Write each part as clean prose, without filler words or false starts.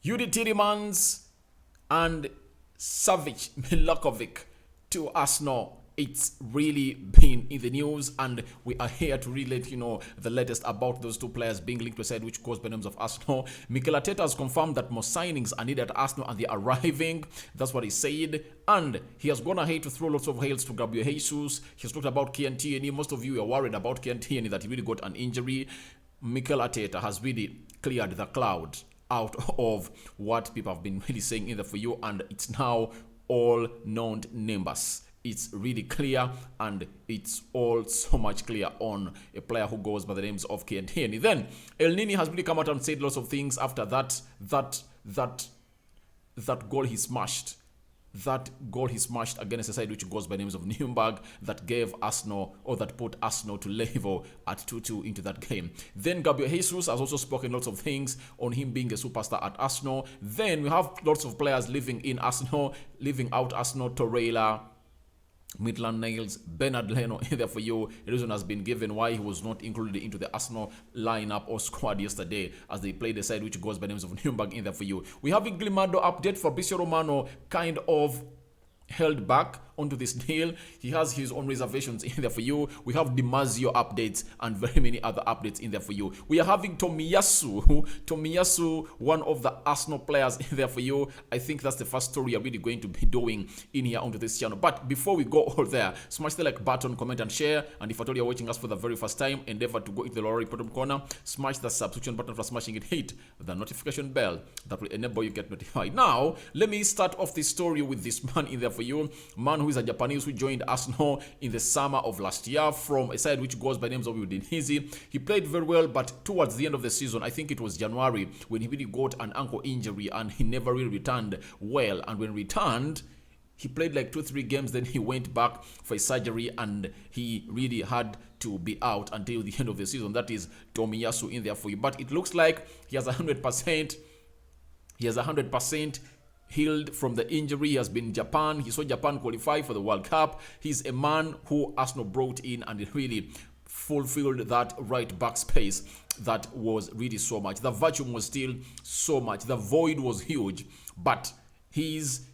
Youri Tielemans and Savić Milinković to Arsenal. It's really been in the news, and we are here to really let you know the latest about those two players being linked to a side which goes by names of Arsenal. Mikel Arteta has confirmed that more signings are needed at Arsenal and they are arriving. That's what he said. And he has gone ahead to throw lots of hails to Gabriel Jesus. He's talked about Elneny. Most of you are worried about Elneny, that he really got an injury. Mikel Arteta has really cleared the cloud out of what people have been really saying in there for you, and it's now all known numbers. It's really clear, and it's all so much clear on a player who goes by the names of Elneny. Then Elneny has really come out and said lots of things after that goal he smashed. That goal he smashed against a side which goes by names of Nuremberg, that gave Arsenal, or that put Arsenal to level at 2-2 into that game. Then Gabriel Jesus has also spoken lots of things on him being a superstar at Arsenal. Then we have lots of players living out Arsenal. Torreira, Midland Nails, Bernard Leno in there for you. A reason has been given why he was not included into the Arsenal lineup or squad yesterday as they played the side which goes by names of Nuremberg in there for you. We have a Glimado update. Fabrizio Romano kind of held back onto this deal. He has his own reservations in there for you. We have Dimasio updates and very many other updates in there for you. We are having Tomiyasu, one of the Arsenal players in there for you. I think that's the first story I'm really going to be doing in here onto this channel. But before we go all there, smash the like button, comment and share. And if at all you're watching us for the very first time, endeavor to go into the lower bottom corner, smash the subscription button. For smashing it, hit the notification bell that will enable you get notified. Now, let me start off this story with this man in there for you. Man who is a Japanese who joined Arsenal in the summer of last year from a side which goes by names of Udinese. He played very well, but towards the end of the season, I think it was January, when he really got an ankle injury and he never really returned well. And when returned, he played like 2-3 games, then he went back for a surgery and he really had to be out until the end of the season. That is Tomiyasu in there for you. But it looks like he has 100%. He has 100% healed from the injury. He has been in Japan. He saw Japan qualify for the World Cup. He's a man who Arsenal brought in and really fulfilled that right back space that was really so much. The vacuum was still so much. The void was huge. But he's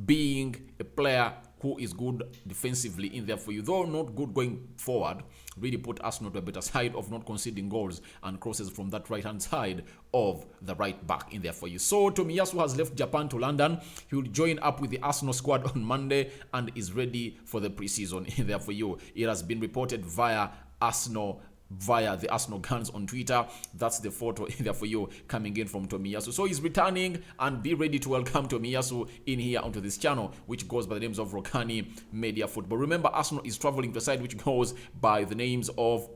being a player who is good defensively in there for you, though not good going forward, really put Arsenal to a better side of not conceding goals and crosses from that right-hand side of the right back in there for you. So Tomiyasu has left Japan to London. He will join up with the Arsenal squad on Monday and is ready for the preseason in there for you. It has been reported via the Arsenal Guns on Twitter. That's the photo in there for you coming in from Tomiyasu. So he's returning, and be ready to welcome Tomiyasu in here onto this channel, which goes by the names of Rokani Media Football. Remember, Arsenal is traveling to a side which goes by the names of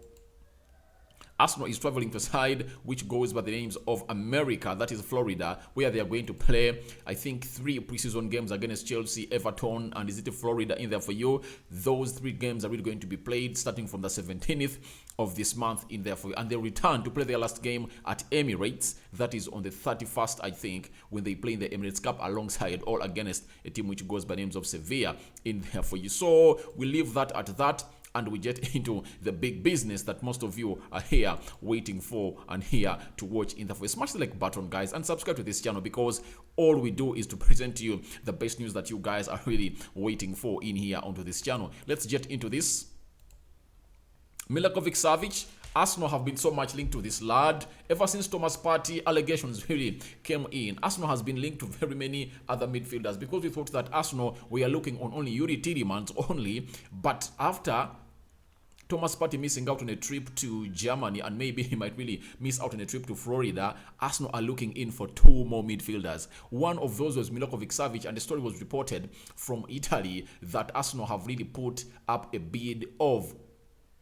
America, that is Florida, where they are going to play, I think, 3 preseason games against Chelsea, Everton, and is it Florida in there for you. Those 3 games are really going to be played starting from the 17th of this month in there for you. And they return to play their last game at Emirates. That is on the 31st, I think, when they play in the Emirates Cup alongside all against a team which goes by names of Sevilla in there for you. So we leave that at that, and we get into the big business that most of you are here waiting for and here to watch in the voice. Smash the like button, guys, and subscribe to this channel, because all we do is to present to you the best news that you guys are really waiting for in here onto this channel. Let's get into this. Milinković-Savić. Arsenal have been so much linked to this lad ever since Thomas Partey allegations really came in. Arsenal has been linked to very many other midfielders because we thought that Arsenal were looking on only Youri Tielemans only, but after Thomas Partey missing out on a trip to Germany, and maybe he might really miss out on a trip to Florida, Arsenal are looking in for 2 more midfielders. One of those was Milinković-Savić, and the story was reported from Italy that Arsenal have really put up a bid of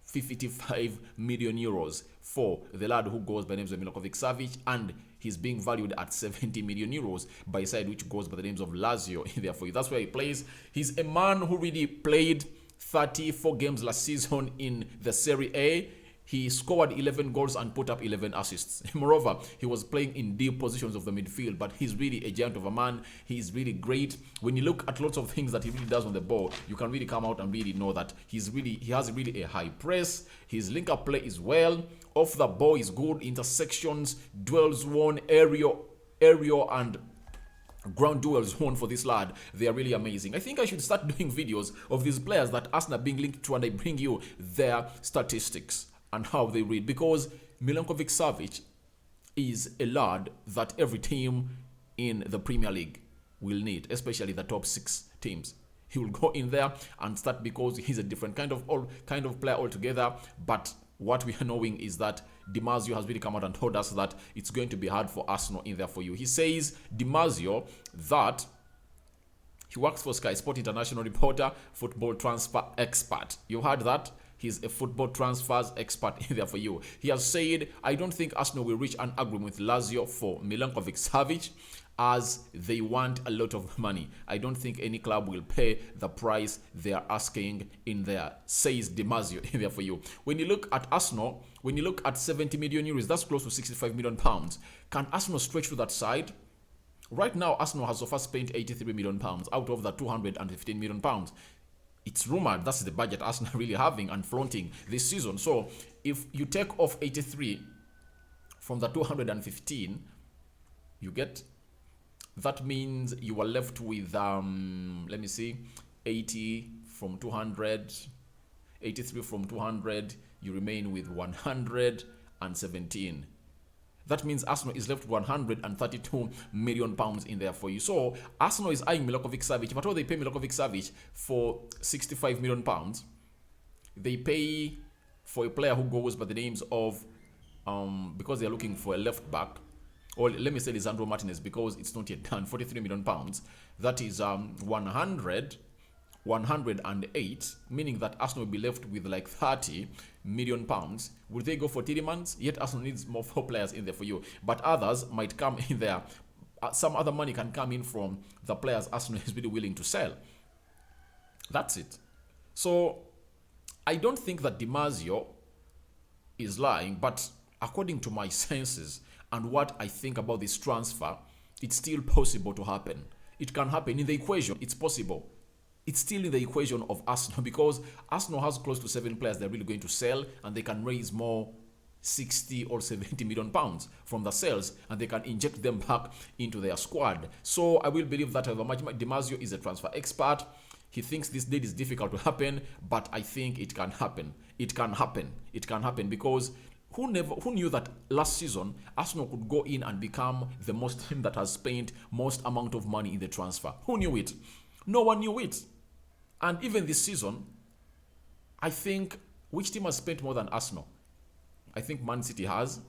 55 million euros for the lad who goes by the names of Milinković-Savić, and he's being valued at 70 million euros by a side which goes by the names of Lazio. Therefore, that's where he plays. He's a man who really played 34 games last season in the Serie A. He scored 11 goals and put up 11 assists. Moreover, he was playing in deep positions of the midfield, but he's really a giant of a man. He's really great. When you look at lots of things that he really does on the ball, you can really come out and really know that he has really a high press. His link-up play is well. Off the ball is good. Intersections, duels won, aerial aerial and ground duels won for this lad. They are really amazing. I think I should start doing videos of these players that Arsenal being linked to, and I bring you their statistics and how they read, because Milinković-Savić is a lad that every team in the Premier League will need, especially the top 6 teams. He will go in there and start because he's a different kind of player altogether. But what we are knowing is that DiMarzio has really come out and told us that it's going to be hard for Arsenal in there for you. He says, DiMarzio, that he works for Sky Sport International reporter, football transfer expert. You heard that? He's a football transfers expert in there for you. He has said, I don't think Arsenal will reach an agreement with Lazio for Milinković-Savić, as they want a lot of money. I don't think any club will pay the price they are asking in there, says DiMarzio in there for you. When you look at Arsenal, when you look at 70 million euros, that's close to 65 million pounds. Can Arsenal stretch to that side? Right now, Arsenal has so far spent 83 million pounds out of the 215 million pounds. It's rumored that's the budget Arsenal really having and flaunting this season. So if you take off 83 from the 215, you get, that means you are left with, let me see, 80 from 200, 83 from 200, you remain with 117. That means Arsenal is left with 132 million pounds in there for you. So Arsenal is eyeing Milinković-Savić. If at all they pay Milinković-Savić for 65 million pounds, they pay for a player who goes by the names of, because they're looking for a left back, or let me say Lisandro Martinez, because it's not yet done, 43 million pounds. That is 108, meaning that Arsenal will be left with like 30 million pounds. Will they go for Tielemans? Yet Arsenal needs more 4 players in there for you. But others might come in there. Some other money can come in from the players Arsenal is really willing to sell. That's it. So I don't think that DiMarzio is lying, but according to my senses and what I think about this transfer, it's still possible to happen. It can happen in the equation. It's possible. It's still in the equation of Arsenal, because Arsenal has close to 7 players they're really going to sell, and they can raise more 60 or 70 million pounds from the sales, and they can inject them back into their squad. So I will believe that DiMarzio is a transfer expert. He thinks this deal is difficult to happen, but I think it can happen. It can happen. It can happen, because who knew that last season Arsenal could go in and become the most team that has spent most amount of money in the transfer? Who knew it? No one knew it. And even this season, I think, which team has spent more than Arsenal? I think Man City has.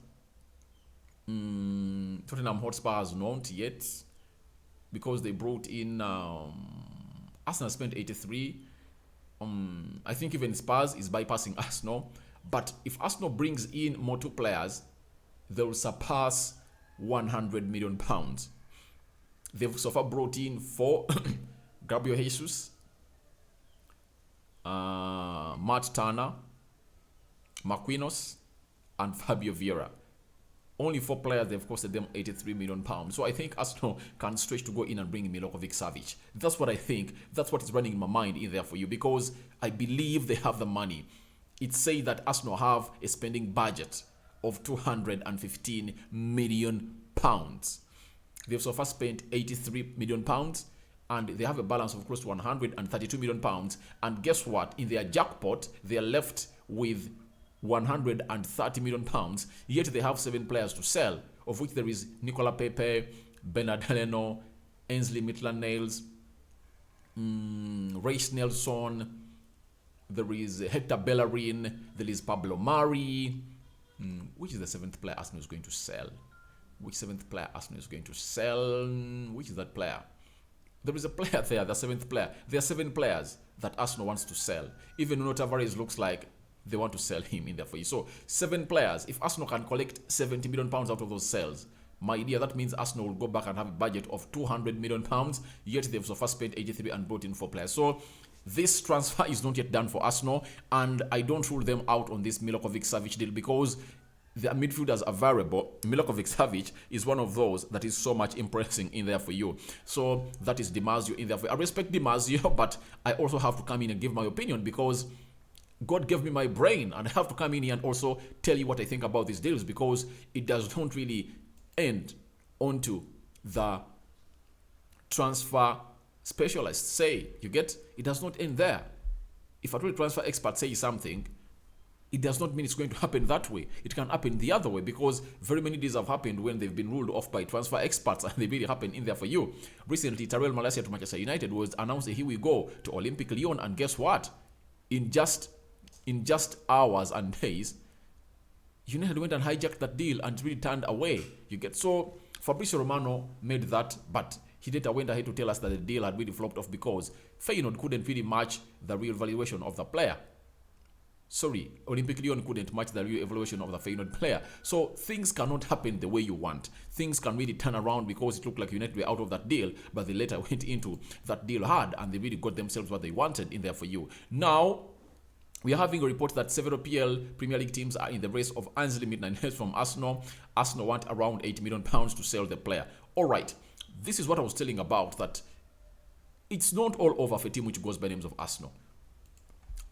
Tottenham Hotspur has not yet, because they brought in, Arsenal spent 83. I think even Spurs is bypassing Arsenal. But if Arsenal brings in more 2 players, they will surpass 100 million pounds. They've so far brought in 4, Gabriel Jesus, Matt Turner, Marquinhos, and Fabio Vieira. Only 4 players, they've costed them 83 million pounds. So I think Arsenal can stretch to go in and bring Milinković-Savić. That's what I think. That's what is running in my mind in there for you, because I believe they have the money. It says that Arsenal have a spending budget of 215 million pounds. They've so far spent 83 million pounds, and they have a balance of close to 132 million pounds. And guess what? In their jackpot, they are left with 130 million pounds. Yet they have 7 players to sell, of which there is Nicola Pepe, Bernard Leno, Ainsley Maitland-Niles, Reiss Nelson. There is Hector Bellerin. There is Pablo Mari. Which is the 7th player Arsenal is going to sell? Which 7th player Arsenal is going to sell? Which is that player? There is a player there, the 7th player. There are 7 players that Arsenal wants to sell. Even Nuno Tavares looks like they want to sell him in there for you. So 7 players. If Arsenal can collect 70 million pounds out of those sales, my dear, that means Arsenal will go back and have a budget of 200 million pounds. Yet they've so far spent 83 and brought in 4 players. So this transfer is not yet done for Arsenal, and I don't rule them out on this Milinković-Savić deal, because their midfielders are variable. Milinković-Savić is one of those that is so much impressing in there for you. So that is DiMarzio in there for you. I respect DiMarzio, but I also have to come in and give my opinion, because God gave me my brain, and I have to come in here and also tell you what I think about these deals, because it does not really end onto the transfer specialists say. You get? It does not end there. If at all transfer experts say something, it does not mean it's going to happen that way. It can happen the other way, because very many deals have happened when they've been ruled off by transfer experts and they really happen in there for you. Recently, Tyrell Malacia to Manchester United was announced, here we go, to Olympic Lyon, and guess what? In just hours and days, United went and hijacked that deal and really turned away. You get? So Fabrizio Romano made that, but he later went ahead to tell us that the deal had really flopped off because Feyenoord couldn't really match the real valuation of the player. Sorry, Olympic Lyon couldn't match the real evaluation of the Feyenoord player. So things cannot happen the way you want. Things can really turn around because it looked like United were out of that deal, but they later went into that deal hard and they really got themselves what they wanted in there for you. Now, we are having a report that several Premier League teams are in the race of Elneny Milinković-Savić from Arsenal. Arsenal want around £8 million to sell the player. All right, this is what I was telling about, that it's not all over for a team which goes by names of Arsenal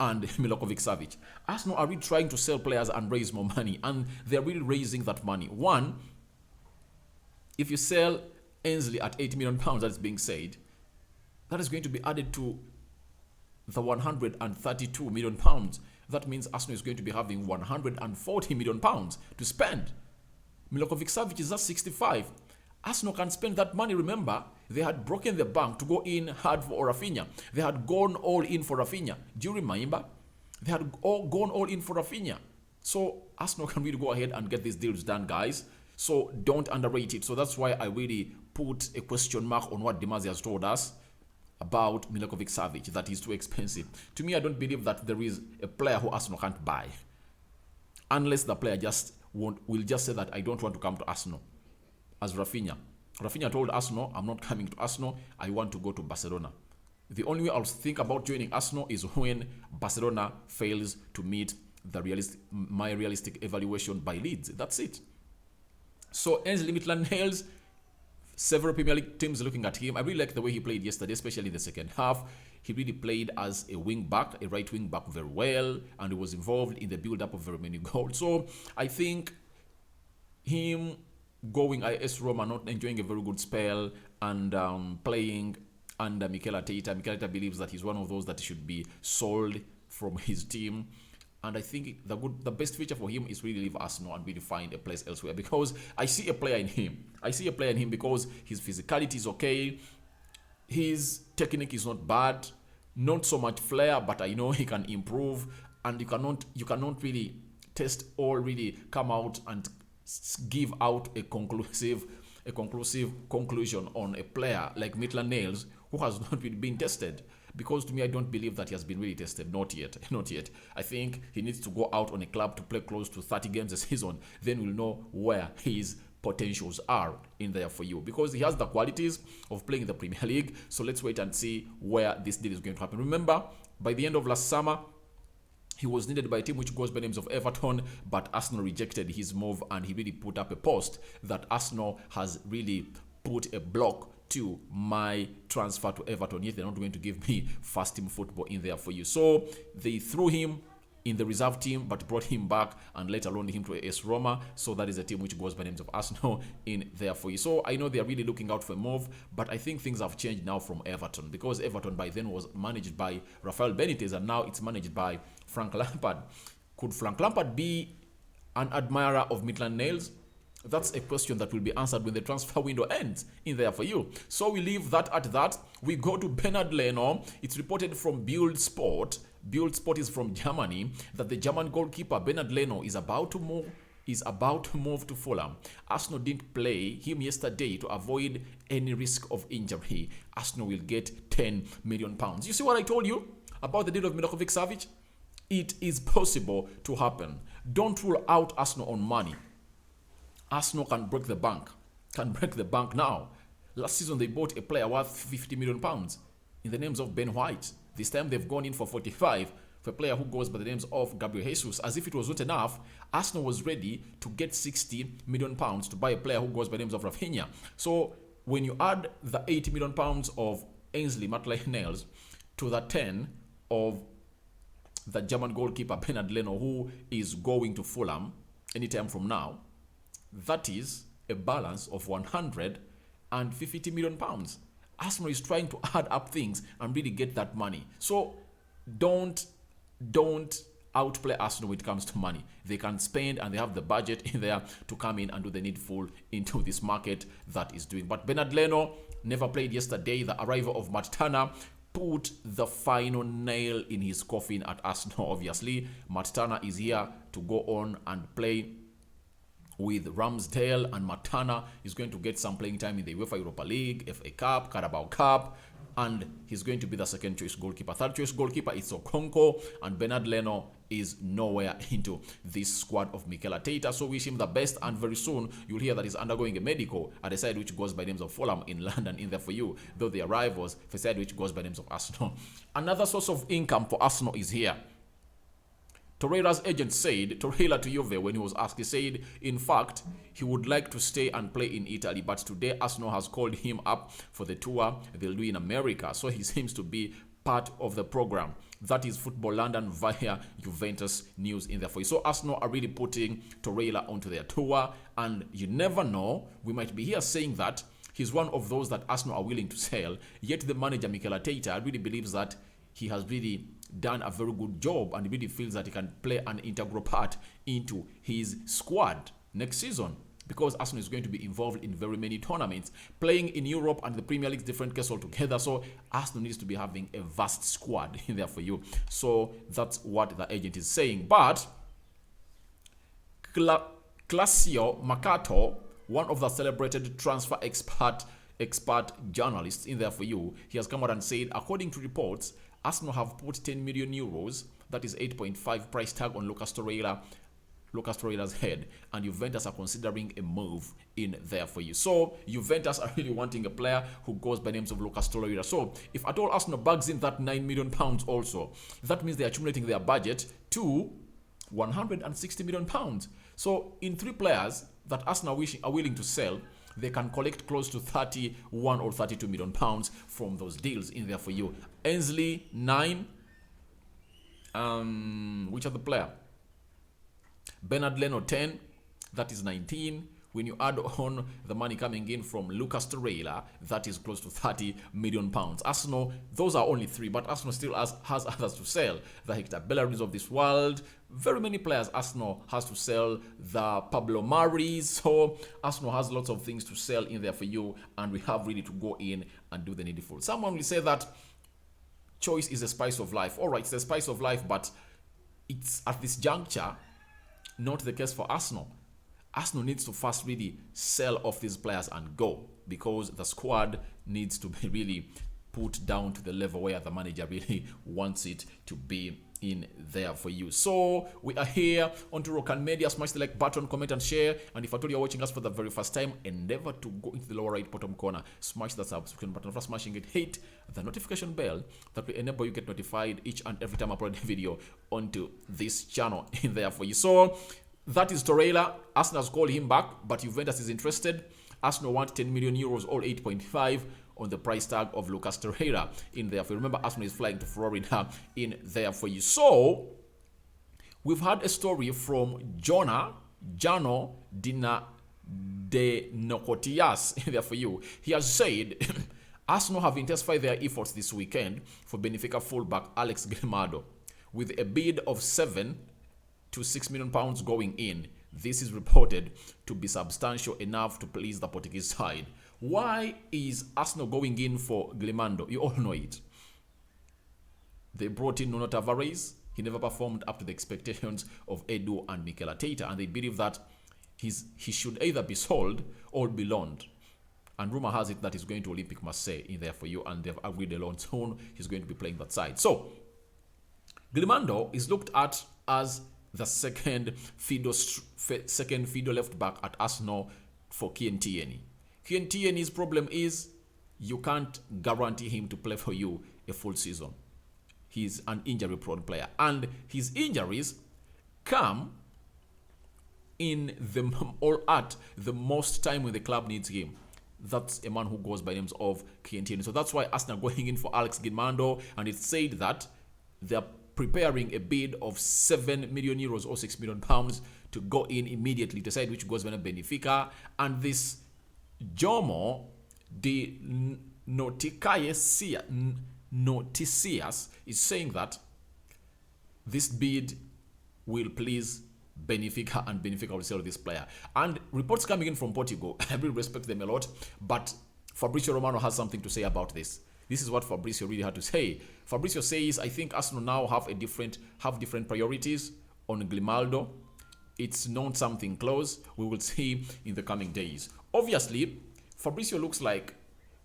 and Milinković-Savić. Arsenal are really trying to sell players and raise more money, and they're really raising that money. One, if you sell Elneny at £80 million, that is being said, that is going to be added to the £132 million. That means Arsenal is going to be having £140 million to spend. Milinković-Savić is at 65. Arsenal can spend that money. Remember, they had broken the bank to go in hard for Rafinha. They had gone all in for Rafinha. Do you remember? They had gone all in for Rafinha. So Arsenal can really go ahead and get these deals done, guys. So don't underrate it. So that's why I really put a question mark on what Demazi has told us about Milinković-Savić, that he's too expensive. To me, I don't believe that there is a player who Arsenal can't buy, unless the player will just say that I don't want to come to Arsenal. As Rafinha told Arsenal, I'm not coming to Arsenal, I want to go to Barcelona. The only way I'll think about joining Arsenal is when Barcelona fails to meet my realistic evaluation by Leeds. That's it. So Elneny Milinković-Savić, several Premier League teams looking at him. I really like the way he played yesterday, especially in the second half. He really played as a wing back, a right wing back, very well, and he was involved in the build-up of very many goals. So I think him going AS Roma, not enjoying a very good spell, and playing under Mikel Arteta. Mikel Arteta believes that he's one of those that should be sold from his team. And I think the best feature for him is really leave Arsenal and really find a place elsewhere, because I see a player in him. I see a player in him because his physicality is okay. His technique is not bad. Not so much flair, but I know he can improve. And you cannot really test or really come out and give out a conclusive conclusion on a player like Maitland-Niles, who has not really been tested. Because to me, I don't believe that he has been really tested. Not yet. I think he needs to go out on a club to play close to 30 games a season. Then we'll know where his potentials are in there for you. Because he has the qualities of playing in the Premier League. So let's wait and see where this deal is going to happen. Remember, by the end of last summer, he was needed by a team which goes by the names of Everton, but Arsenal rejected his move, and he really put up a post that Arsenal has really put a block to my transfer to Everton, yet they're not going to give me first team football in there for you. So they threw him in the reserve team, but brought him back and later loaned him to AS Roma. So that is a team which goes by the names of Arsenal in there for you. So I know they are really looking out for a move, but I think things have changed now from Everton, because Everton by then was managed by Rafael Benitez, and now it's managed by Frank Lampard. Could Frank Lampard be an admirer of Maitland-Niles? That's a question that will be answered when the transfer window ends in there for you. So we leave that at that. We go to Bernard Leno. It's reported from Bild Sport. Bild Sport is from Germany, that the German goalkeeper Bernard Leno is about to move to Fulham. Arsenal didn't play him yesterday to avoid any risk of injury. Arsenal will get £10 million. You see what I told you about the deal of Milinković-Savić? It is possible to happen. Don't rule out Arsenal on money. Arsenal can break the bank now. Last season they bought a player worth £50 million in the names of Ben White. This time they've gone in for 45 for a player who goes by the names of Gabriel Jesus. As if it was not enough, Arsenal was ready to get £60 million to buy a player who goes by the names of Rafinha. So when you add the £80 million of Elneny Milinković-Savić to the 10 of the German goalkeeper Bernard Leno, who is going to Fulham anytime from now, that is a balance of £100 and 50 million pounds. Arsenal is trying to add up things and really get that money. So don't outplay Arsenal when it comes to money. They can spend and they have the budget in there to come in and do the needful into this market that is doing. But Bernard Leno never played yesterday. The arrival of Matt Turner put the final nail in his coffin at Arsenal, obviously. Matt Turner is here to go on and play with Ramsdale, and Matt Turner is going to get some playing time in the UEFA Europa League, FA Cup, Carabao Cup, and he's going to be the second choice goalkeeper. Third choice goalkeeper is Okonkwo, and Bernard Leno is nowhere into this squad of Mikel Arteta. So wish him the best, and very soon you'll hear that he's undergoing a medical at a side which goes by names of Fulham in London in there for you, though the rivals for a side which goes by names of Arsenal. Another source of income for Arsenal is here. Torreira's agent said, Torreira to Juve, when he was asked, he said, in fact, he would like to stay and play in Italy, but today Arsenal has called him up for the tour they'll do in America, so he seems to be part of the program. That is Football London via Juventus news in there for you. So Arsenal are really putting Torreira onto their tour, and you never know, we might be here saying that he's one of those that Arsenal are willing to sell, yet the manager Mikel Arteta really believes that he has really done a very good job and really feels that he can play an integral part into his squad next season, because Arsenal is going to be involved in very many tournaments, playing in Europe and the Premier League, different case altogether. So Arsenal needs to be having a vast squad in there for you. So that's what the agent is saying. But Classio Mercato, one of the celebrated transfer expert journalists in there for you, he has come out and said, according to reports, Arsenal have put 10 million euros, that is 8.5 price tag, on Lucas Torreira's head, and Juventus are considering a move in there for you. So Juventus are really wanting a player who goes by names of Lucas Torreira. So if at all Arsenal bags in that 9 million pounds also, that means they're accumulating their budget to 160 million pounds. So in 3 players that Arsenal are willing to sell, they can collect close to 31 or 32 million pounds from those deals in there for you. Ainsley, 9. Which other player? Bernard Leno, 10. That is 19. When you add on the money coming in from Lucas Torreira, that is close to 30 million pounds. Arsenal, those are only 3, but Arsenal still has others to sell. The Hector Bellerin's of this world. Very many players Arsenal has to sell. The Pablo Maris. So Arsenal has lots of things to sell in there for you, and we have really to go in and do the needful. Someone will say that choice is the spice of life. All right, it's the spice of life, but it's at this juncture not the case for Arsenal. Arsenal needs to first really sell off these players and go, because the squad needs to be really put down to the level where the manager really wants it to be in there for you. So we are here onto Rokani Media. Smash the like button, comment and share, and if at all you're watching us for the very first time, endeavor to go into the lower right bottom corner, smash the subscription button. For smashing it, hit the notification bell that will enable you get notified each and every time I upload a video onto this channel in there for you. So that is Torreira. Arsenal has called him back, but Juventus is interested. Arsenal want 10 million euros or 8.5 on the price tag of Lucas Torreira in there for you. Remember, Arsenal is flying to Florida in there for you. So we've had a story from Jano Dina de Nokotias in there for you. He has said Arsenal have intensified their efforts this weekend for Benfica fullback Alex Grimaldo with a bid of 7 to 6 million pounds going in. This is reported to be substantial enough to please the Portuguese side. Why is Arsenal going in for Grimaldo? You all know it. They brought in Nuno Tavares. He never performed up to the expectations of Edu and Mikel Arteta, and they believe that he should either be sold or be loaned. And rumor has it that he's going to Olympique Marseille in there for you, and they've agreed a loan soon. He's going to be playing that side. So Grimaldo is looked at as the second Fido left back at Arsenal for Tierney. Tierney's problem is you can't guarantee him to play for you a full season. He's an injury-prone player, and his injuries come in at the most time when the club needs him. That's a man who goes by names of Tierney. So that's why Arsenal are going in for Alex Grimaldo, and it's said that they're preparing a bid of 7 million euros or 6 million pounds to go in immediately, decide which goes by Benfica. And this Jomo The Noticias is saying that this bid will please Benfica, and Benfica will sell this player. And reports coming in from Portugal, I really respect them a lot, but Fabrizio Romano has something to say about this. This is what Fabrizio really had to say. Fabrizio says, I think Arsenal now have different priorities on Grimaldo. It's not something close. We will see in the coming days. Obviously, Fabrizio looks like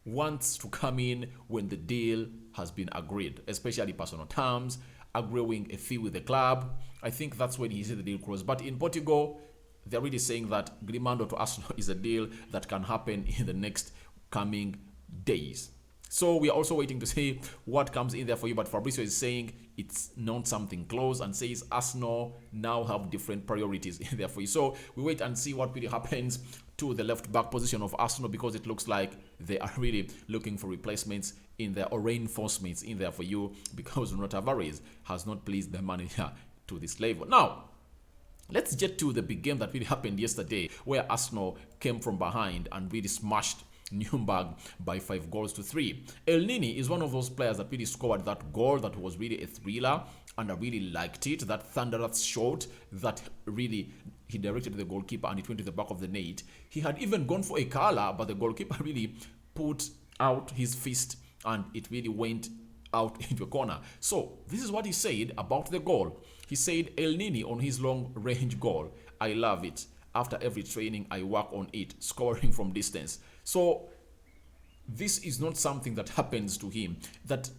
wants to come in when the deal has been agreed, especially personal terms, agreeing a fee with the club. I think that's when he sees the deal close. But in Portugal, they're really saying that Grimaldo to Arsenal is a deal that can happen in the next coming days. So we are also waiting to see what comes in there for you. But Fabrizio is saying it's not something close and says Arsenal now have different priorities in there for you. So we wait and see what really happens to the left back position of Arsenal, because it looks like they are really looking for replacements in there or reinforcements in there for you, because Nuno Tavares has not pleased the manager to this level. Now, let's get to the big game that really happened yesterday, where Arsenal came from behind and really smashed Nuremberg by 5-3. Elneny is one of those players that really scored that goal that was really a thriller, and I really liked it. That thunderous shot that really he directed to the goalkeeper and it went to the back of the net. He had even gone for a curler, but the goalkeeper really put out his fist and it really went out into a corner. So this is what he said about the goal. He said, Elneny on his long-range goal, I love it. After every training, I work on it, scoring from distance. So this is not something that happens to him, that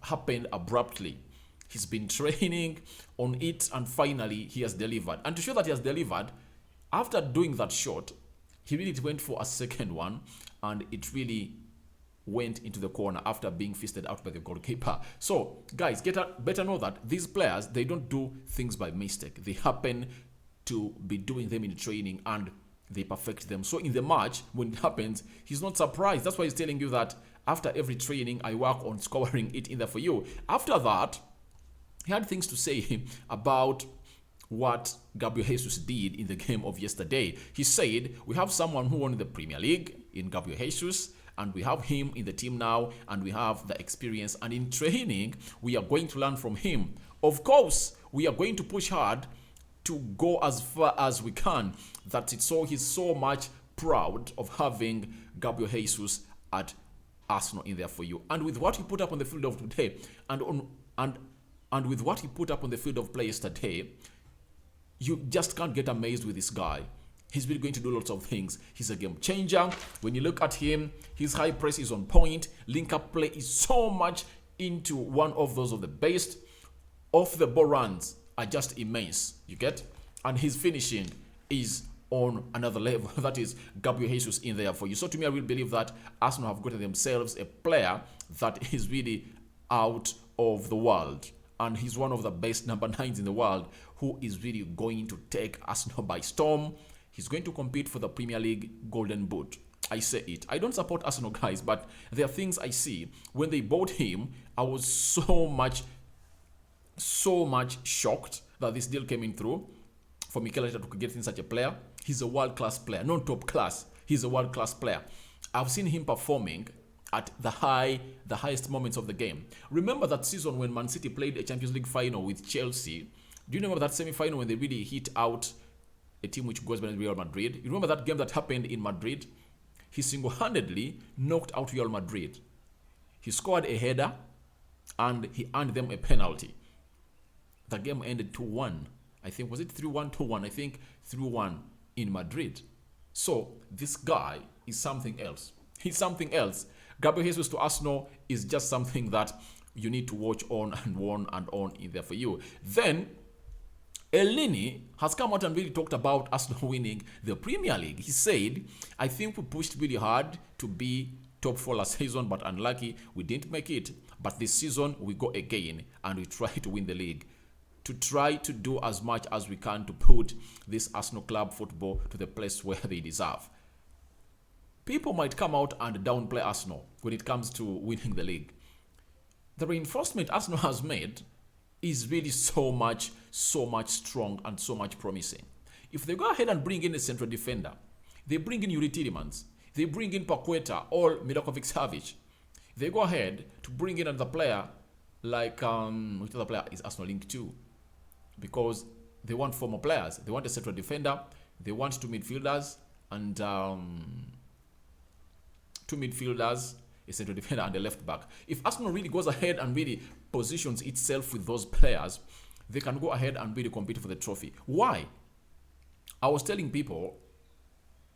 happened abruptly. He's been training on it and finally he has delivered. And to show that he has delivered, after doing that shot, he really went for a second one and it really went into the corner after being fisted out by the goalkeeper. So guys, better know that these players, they don't do things by mistake. They happen to be doing them in training and they perfect them. So in the match, when it happens, he's not surprised. That's why he's telling you that after every training, I work on scoring it in there for you. After that, he had things to say about what Gabriel Jesus did in the game of yesterday. He said, we have someone who won the Premier League in Gabriel Jesus, and we have him in the team now, and we have the experience. And in training, we are going to learn from him. Of course, we are going to push hard to go as far as we can. That's it. So he's so much proud of having Gabriel Jesus at Arsenal in there for you. And with what he put up on the field of today, and with what he put up on the field of play yesterday, you just can't get amazed with this guy. He's really going to do lots of things. He's a game changer. When you look at him, his high press is on point. Link-up play is so much into one of those of the best. Off the ball runs are just immense, you get? And his finishing is on another level. That is Gabriel Jesus in there for you. So to me, I really believe that Arsenal have gotten themselves a player that is really out of the world. And he's one of the best number 9s in the world who is really going to take Arsenal by storm. He's going to compete for the Premier League Golden Boot. I say it. I don't support Arsenal, guys, but there are things I see. When they bought him, I was so much shocked that this deal came in through for Mikel Arteta to get in such a player. He's a world-class player, not top class. He's a world-class player. I've seen him performing at the highest moments of the game. Remember that season when Man City played a Champions League final with Chelsea? Do you remember that semi-final when they really hit out a team which goes by Real Madrid? You remember that game that happened in Madrid? He single-handedly knocked out Real Madrid. He scored a header and he earned them a penalty. The game ended 2-1. I think, was it 3-1, 2-1? I think 3-1 in Madrid. So this guy is something else. He's something else. Gabriel Jesus to Arsenal is just something that you need to watch on and on in there for you. Then Elneny has come out and really talked about Arsenal winning the Premier League. He said, I think we pushed really hard to be top 4 last season, but unlucky we didn't make it. But this season we go again and we try to win the league. To try to do as much as we can to put this Arsenal club football to the place where they deserve. People might come out and downplay Arsenal when it comes to winning the league. The reinforcement Arsenal has made is really so much strong and so much promising. If they go ahead and bring in a central defender, they bring in Youri Tielemans, They bring in Paqueta or Milinković-Savić. They go ahead to bring in another player like, which other player is Arsenal linked to? Because they want former players. They want a central defender. They want two midfielders and a central defender and a left back. If Arsenal really goes ahead and really positions itself with those players, they can go ahead and really compete for the trophy. Why? I was telling people,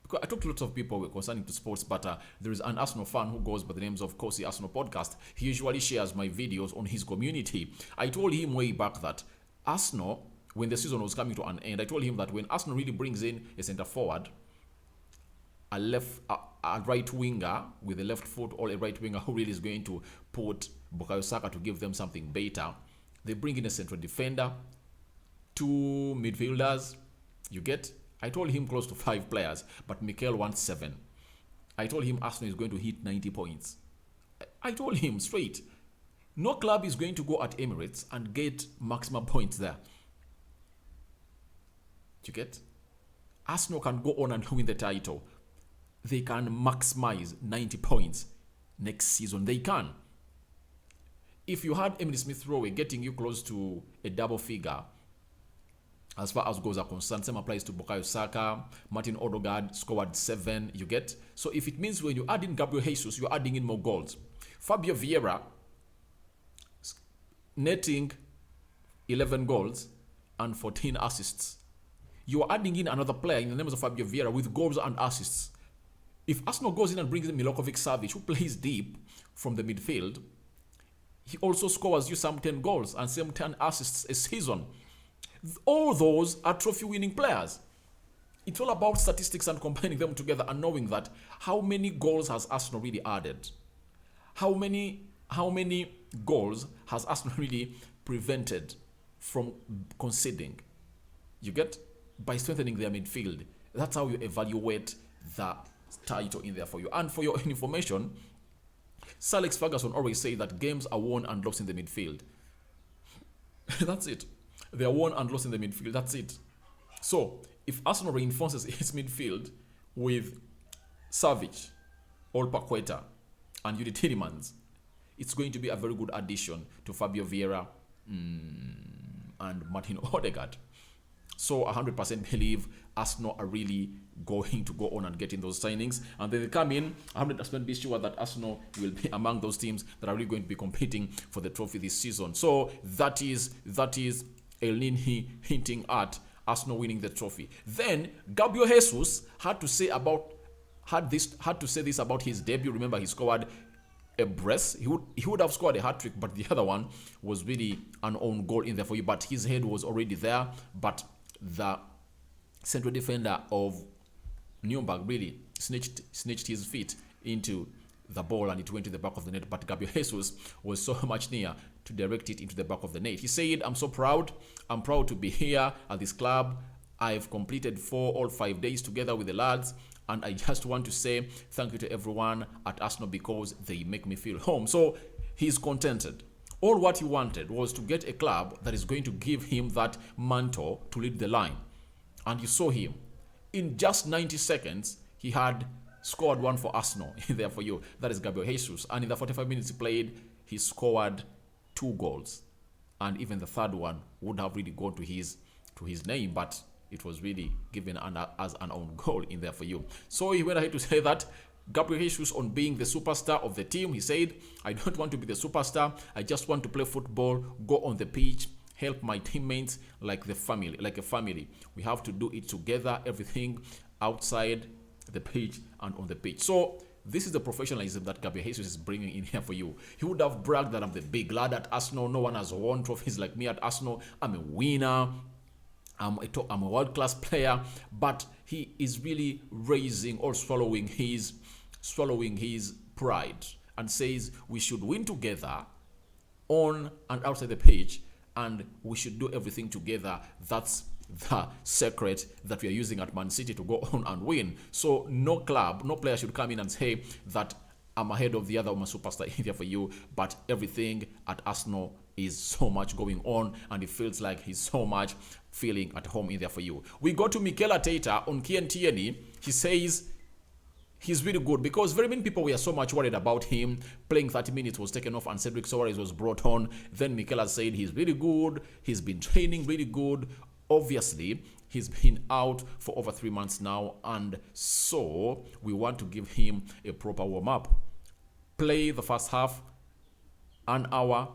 because I talk to lots of people concerning to sports, but there is an Arsenal fan who goes by the names of Kosi Arsenal Podcast. He usually shares my videos on his community. I told him way back that Arsenal, when the season was coming to an end, I told him that when Arsenal really brings in a centre forward, a right winger with a left foot, or a right winger who really is going to put Bukayo Saka to give them something better, they bring in a central defender, two midfielders. You get? I told him close to 5 players, but Mikel wants 7. I told him Arsenal is going to hit 90 points. I told him straight, no club is going to go at Emirates and get maximum points there. You get? Arsenal can go on and win the title. They can maximize 90 points next season. They can. If you had Emily Smith Rowe getting you close to a double figure, as far as goals are concerned, same applies to Bukayo Saka. Martin Odegaard scored 7, you get? So if it means when you add in Gabriel Jesus, you're adding in more goals. Fabio Vieira netting 11 goals and 14 assists. You are adding in another player in the name of Fabio Vieira with goals and assists. If Arsenal goes in and brings in Milinković-Savić, who plays deep from the midfield, he also scores you some 10 goals and some 10 assists a season. All those are trophy-winning players. It's all about statistics and combining them together and knowing that how many goals has Arsenal really added? How many goals has Arsenal really prevented from conceding? You get? By strengthening their midfield. That's how you evaluate the title in there for you. And for your information, Sir Alex Ferguson always say that games are won and lost in the midfield. That's it. They are won and lost in the midfield. That's it. So, if Arsenal reinforces its midfield with Savić, or Paqueta, and Youri Tielemans, it's going to be a very good addition to Fabio Vieira and Martin Odegaard. So, 100% believe Arsenal are really going to go on and getting those signings. And then they come in, 100% be sure that Arsenal will be among those teams that are really going to be competing for the trophy this season. So, that is Elneny hinting at Arsenal winning the trophy. Then Gabriel Jesus had to say this about his debut. Remember, he scored a brace. He would have scored a hat-trick, but the other one was really an own goal in there for you. But his head was already there. But the central defender of Nuremberg really snitched his feet into the ball and it went to the back of the net. But Gabriel Jesus was so much near to direct it into the back of the net. He said, "I'm so proud. I'm proud to be here at this club. I've completed all 5 days together with the lads. And I just want to say thank you to everyone at Arsenal because they make me feel home." So he's contented. All what he wanted was to get a club that is going to give him that mantle to lead the line. And you saw him. In just 90 seconds, he had scored one for Arsenal in there for you. That is Gabriel Jesus. And in the 45 minutes he played, he scored 2 goals. And even the third one would have really gone to his name, but it was really given as an own goal in there for you. So he went ahead to say that Gabriel Jesus, on being the superstar of the team, he said, "I don't want to be the superstar. I just want to play football, go on the pitch, help my teammates like a family. We have to do it together, everything outside the pitch and on the pitch." So this is the professionalism that Gabriel Jesus is bringing in here for you. He would have bragged that I'm the big lad at Arsenal. No one has won trophies like me at Arsenal. I'm a winner. I'm a world-class player. But he is really raising or swallowing his pride and says we should win together on and outside the pitch, and we should do everything together. That's the secret that we are using at Man City to go on and win. So no club, no player should come in and say that I'm ahead of the other, I'm a superstar here for you. But everything at Arsenal is so much going on, and it feels like he's so much feeling at home in there for you. We go to Mikel Arteta on KNTN. He says He's really good because very many people were so much worried about him. Playing 30 minutes was taken off and Cedric Soares was brought on. Then Mikel has said he's really good. He's been training really good. Obviously, he's been out for over 3 months now. And so we want to give him a proper warm-up. Play the first half, an hour,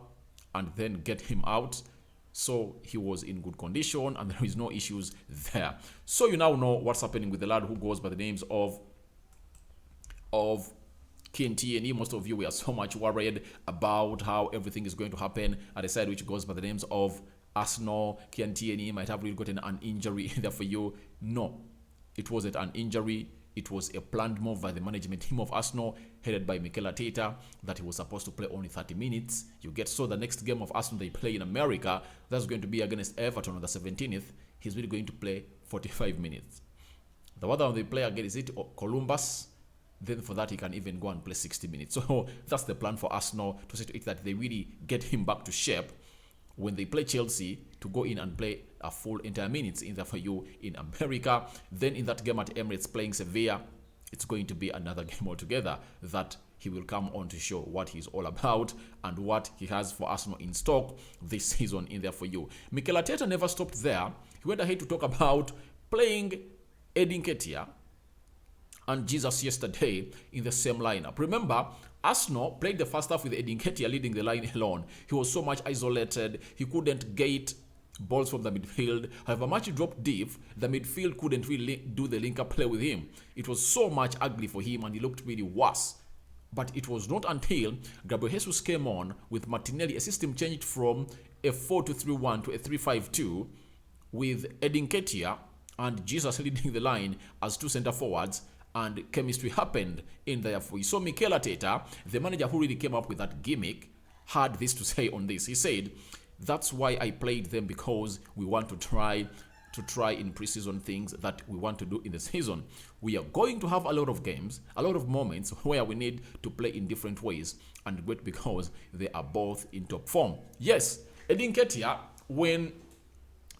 and then get him out. So he was in good condition and there is no issues there. So you now know what's happening with the lad who goes by the names of Elneny. Most of you were so much worried about how everything is going to happen at a side which goes by the names of Arsenal. Elneny might have really gotten an injury there for you. No, it wasn't an injury. It was a planned move by the management team of Arsenal, headed by Mikel Arteta, that he was supposed to play only 30 minutes. You get so the next game of Arsenal they play in America, that's going to be against Everton on the 17th. He's really going to play 45 minutes. The other one they play again is it Columbus. Then for that, he can even go and play 60 minutes. So that's the plan for Arsenal, to see to it that they really get him back to shape when they play Chelsea, to go in and play a full entire minutes in there for you in America. Then in that game at Emirates playing Sevilla, it's going to be another game altogether that he will come on to show what he's all about and what he has for Arsenal in stock this season in there for you. Mikel Arteta never stopped there. He went ahead to talk about playing Eddie Nketiah and Jesus yesterday in the same lineup. Remember, Arsenal played the first half with Eddie Nketiah leading the line alone. He was so much isolated. He couldn't get balls from the midfield. However much he dropped deep, the midfield couldn't really do the link-up play with him. It was so much ugly for him and he looked really worse. But it was not until Gabriel Jesus came on with Martinelli, a system changed from a 4-2-3-1 to a 3-5-2 with Eddie Nketiah and Jesus leading the line as two centre forwards, and chemistry happened in there for you. So Mikel Arteta, the manager who really came up with that gimmick, had this to say on this. He said, that's why I played them, because we want to try in preseason things that we want to do in the season. We are going to have a lot of games, a lot of moments where we need to play in different ways, and wait, because they are both in top form. Yes, Eddie Nketiah, when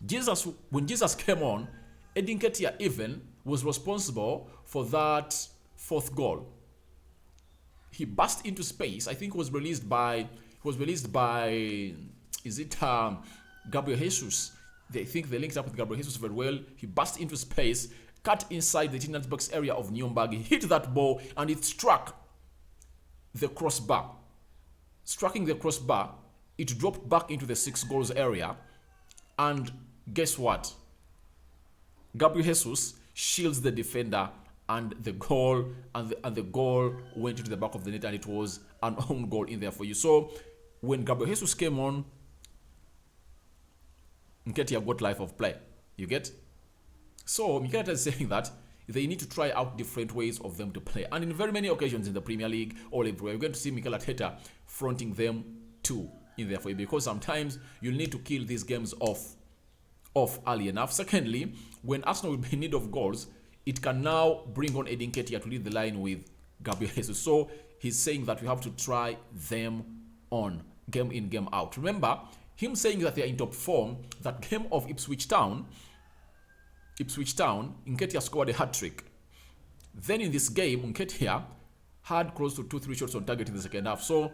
Jesus came on, Eddie Nketiah even was responsible for that fourth goal. He burst into space. I think it was released by is it Gabriel Jesus? They think they linked up with Gabriel Jesus very well. He burst into space, cut inside the 10 box area of Nürnberg. He hit that ball and it struck the crossbar. Striking the crossbar, it dropped back into the 6 goals area. And guess what? Gabriel Jesus shields the defender, and the goal went into the back of the net, and it was an own goal in there for you. So when Gabriel Jesus came on, Nketiah got life of play. You get? So Mikel Arteta is saying that they need to try out different ways of them to play. And in very many occasions in the Premier League, all everywhere, you're going to see Mikel Arteta fronting them too in there for you, because sometimes you'll need to kill these games off early enough. Secondly, when Arsenal will be in need of goals, it can now bring on Eddie Nketiah to lead the line with Gabriel Jesus. So he's saying that we have to try them on game in, game out. Remember, him saying that they're in top form, that game of Ipswich Town, Nketiah scored a hat-trick. Then in this game, Nketiah had close to 2-3 shots on target in the second half. So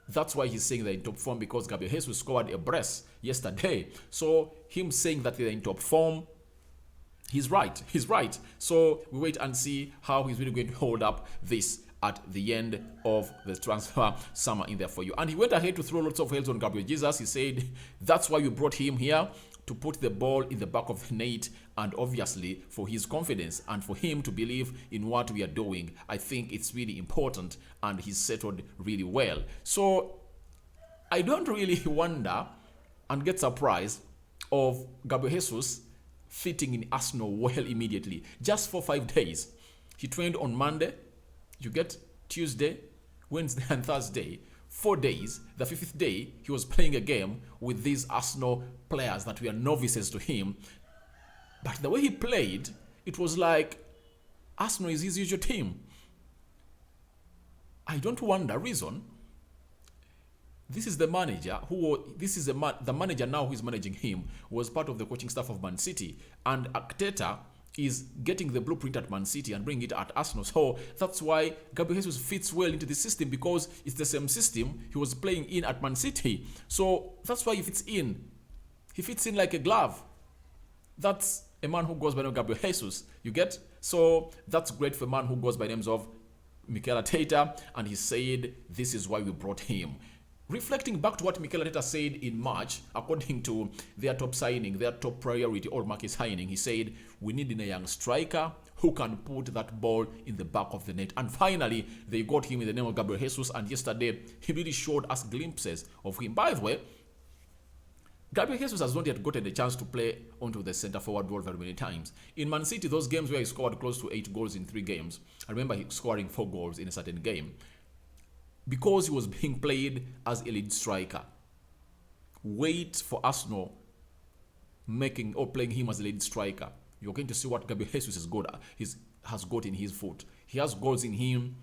that's why he's saying they're in top form, because Gabriel Jesus scored a brace yesterday. So him saying that they're in top form, he's right. So we wait and see how he's really going to hold up this at the end of the transfer summer in there for you. And he went ahead to throw lots of hails on Gabriel Jesus. He said that's why we brought him here, to put the ball in the back of the net, and obviously for his confidence and for him to believe in what we are doing. I think it's really important, and he's settled really well. So I don't really wonder and get surprised of Gabriel Jesus fitting in Arsenal well immediately. Just for 5 days. He trained on Monday, you get Tuesday, Wednesday and Thursday. 4 days. The 5th day, he was playing a game with these Arsenal players that were novices to him. But the way he played, it was like Arsenal is his usual team. I don't wonder. Reason, this is the manager the manager now who is managing him was part of the coaching staff of Man City. And Arteta is getting the blueprint at Man City and bringing it at Arsenal. So that's why Gabriel Jesus fits well into the system, because it's the same system he was playing in at Man City. So that's why he fits in. He fits in like a glove. That's a man who goes by the name of Gabriel Jesus. You get? So that's great for a man who goes by the names of Mikel Arteta, and he said this is why we brought him. Reflecting back to what Mikel Arteta said in March, according to their top signing, their top priority or market signing, he said, we need a young striker who can put that ball in the back of the net. And finally, they got him in the name of Gabriel Jesus, and yesterday, he really showed us glimpses of him. By the way, Gabriel Jesus has not yet gotten the chance to play onto the centre forward role very many times. In Man City, those games where he scored close to 8 goals in 3 games, I remember he scoring 4 goals in a certain game, because he was being played as a lead striker. Wait for Arsenal making or playing him as a lead striker. You're going to see what Gabriel Jesus has got in his foot. He has goals in him.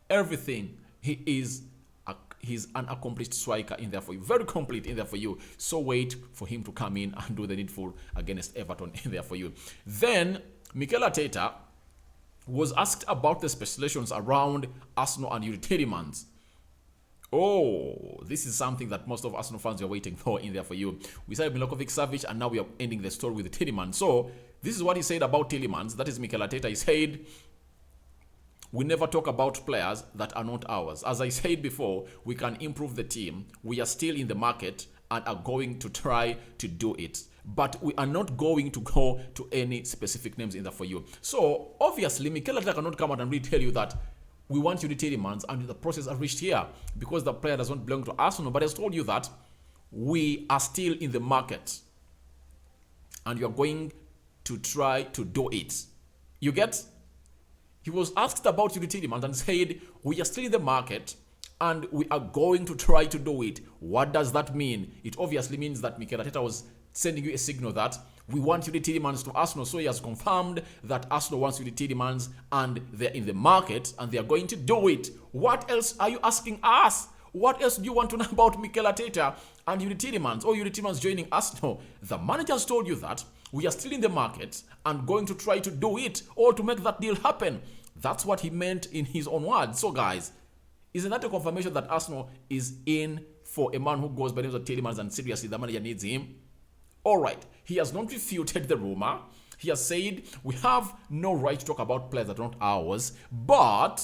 Everything. He's an accomplished striker in there for you. Very complete in there for you. So wait for him to come in and do the needful against Everton in there for you. Then, Mikel Arteta was asked about the speculations around Arsenal and Youri Tielemans. Oh, this is something that most of Arsenal fans are waiting for in there for you. We said Milinković-Savić, and now we are ending the story with Tielemans. So, this is what he said about Tielemans. That is Mikel Arteta. He said, we never talk about players that are not ours. As I said before, we can improve the team. We are still in the market and are going to try to do it. But we are not going to go to any specific names in there for you. So, obviously, Mikel Arteta cannot come out and really tell you that we want Youri Tielemans and the process has reached here, because the player does not belong to Arsenal, but has told you that we are still in the market and you are going to try to do it. You get? He was asked about Youri Tielemans and said, we are still in the market and we are going to try to do it. What does that mean? It obviously means that Mikel Arteta was sending you a signal that we want Youri Tielemans to Arsenal. So he has confirmed that Arsenal wants Youri Tielemans and they're in the market and they are going to do it. What else are you asking us? What else do you want to know about Mikel Arteta and Youri Tielemans, or Youri Tielemans joining Arsenal? The manager has told you that we are still in the market and going to try to do it or to make that deal happen. That's what he meant in his own words. So guys, isn't that a confirmation that Arsenal is in for a man who goes by the name of Tielemans and seriously the manager needs him? Alright, he has not refuted the rumor. He has said, we have no right to talk about players that are not ours, but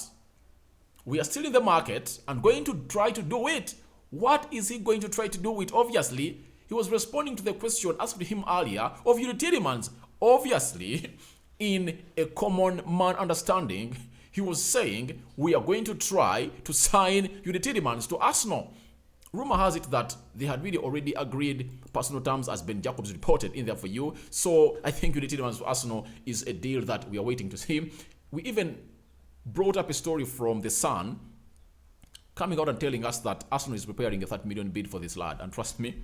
we are still in the market and going to try to do it. What is he going to try to do it? Obviously, he was responding to the question asked to him earlier of Youri Tielemans. Obviously, in a common man understanding, he was saying, we are going to try to sign Youri Tielemans to Arsenal. Rumor has it that they had really already agreed personal terms, as Ben Jacobs reported in there for you. So I think Youri Tielemans to Arsenal is a deal that we are waiting to see. We even brought up a story from The Sun coming out and telling us that Arsenal is preparing a 30 million bid for this lad. And trust me,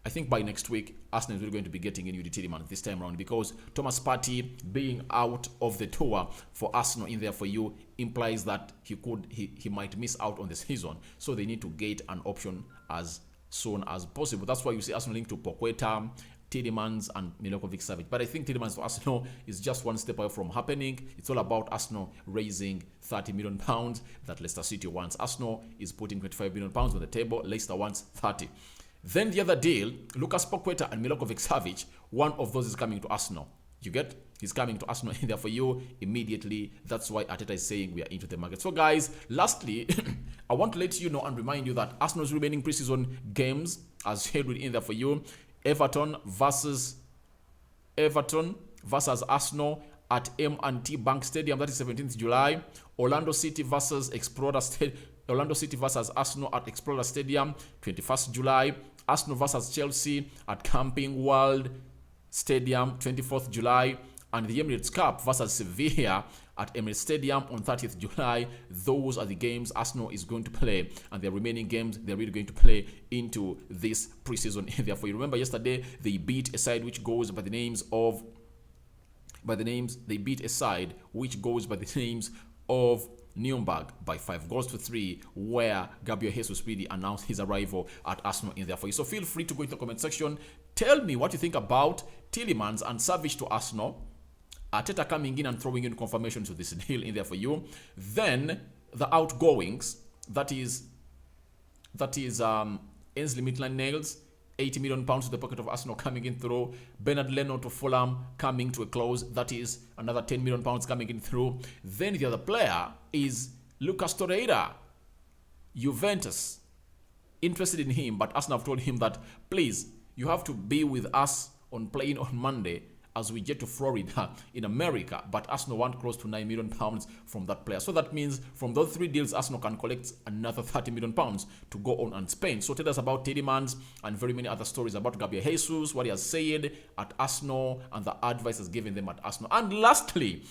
I think by next week, Arsenal is really going to be getting in Youri Tielemans this time around, because Thomas Partey being out of the tour for Arsenal in there for you implies that he might miss out on the season. So they need to get an option as soon as possible. That's why you see Arsenal linked to Paqueta, Tielemans and Milinković-Savić. But I think Tielemans for Arsenal is just one step away from happening. It's all about Arsenal raising £30 million that Leicester City wants. Arsenal is putting £25 million on the table. Leicester wants 30. Then the other deal, Lucas Paqueta and Milinković-Savić, one of those is coming to Arsenal. You get? He's coming to Arsenal in there for you immediately. That's why Arteta is saying we are into the market. So guys, lastly, I want to let you know and remind you that Arsenal's remaining preseason games are scheduled in there for you. Everton versus Arsenal at M&T Bank Stadium. That is 17th July. Orlando City versus Arsenal at Explorer Stadium, 21st July. Arsenal versus Chelsea at Camping World Stadium, 24th July. And the Emirates Cup versus Sevilla at Emirates Stadium on 30th July. Those are the games Arsenal is going to play. And the remaining games they're really going to play into this preseason. Therefore, you remember yesterday they beat a side which goes by the names of Nuremberg by 5-3, where Gabriel Jesus really announced his arrival at Arsenal in there for you. So feel free to go into the comment section. Tell me what you think about Tielemans and Savić to Arsenal, Arteta coming in and throwing in confirmation to this deal in there for you. Then the outgoings, that is Elneny Maitland-Niles, £80 million to the pocket of Arsenal coming in through. Bernard Leno to Fulham coming to a close. That is another £10 million coming in through. Then the other player is Lucas Torreira, Juventus. Interested in him, but Arsenal have told him that, please, you have to be with us on playing on Monday as we get to Florida in America. But Arsenal want close to £9 million from that player. So that means from those 3 deals, Arsenal can collect another £30 million to go on and spend. So tell us about Tielemans and very many other stories about Gabriel Jesus, what he has said at Arsenal and the advice he's given them at Arsenal. And lastly,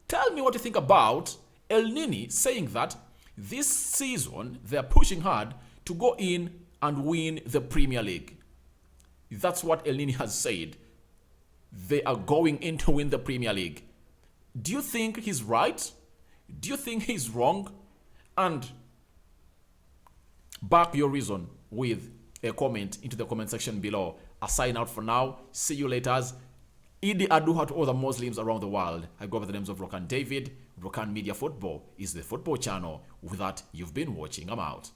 tell me what you think about Elneny saying that this season they are pushing hard to go in and win the Premier League. That's what Elneny has said. They are going in to win the Premier League. Do you think he's right? Do you think he's wrong? And back your reason with a comment into the comment section below. I sign out for now. See you later. Idi Aduha to all the Muslims around the world. I go by the names of Rokani David. Rokani Media Football is the football channel. With that, you've been watching. I'm out.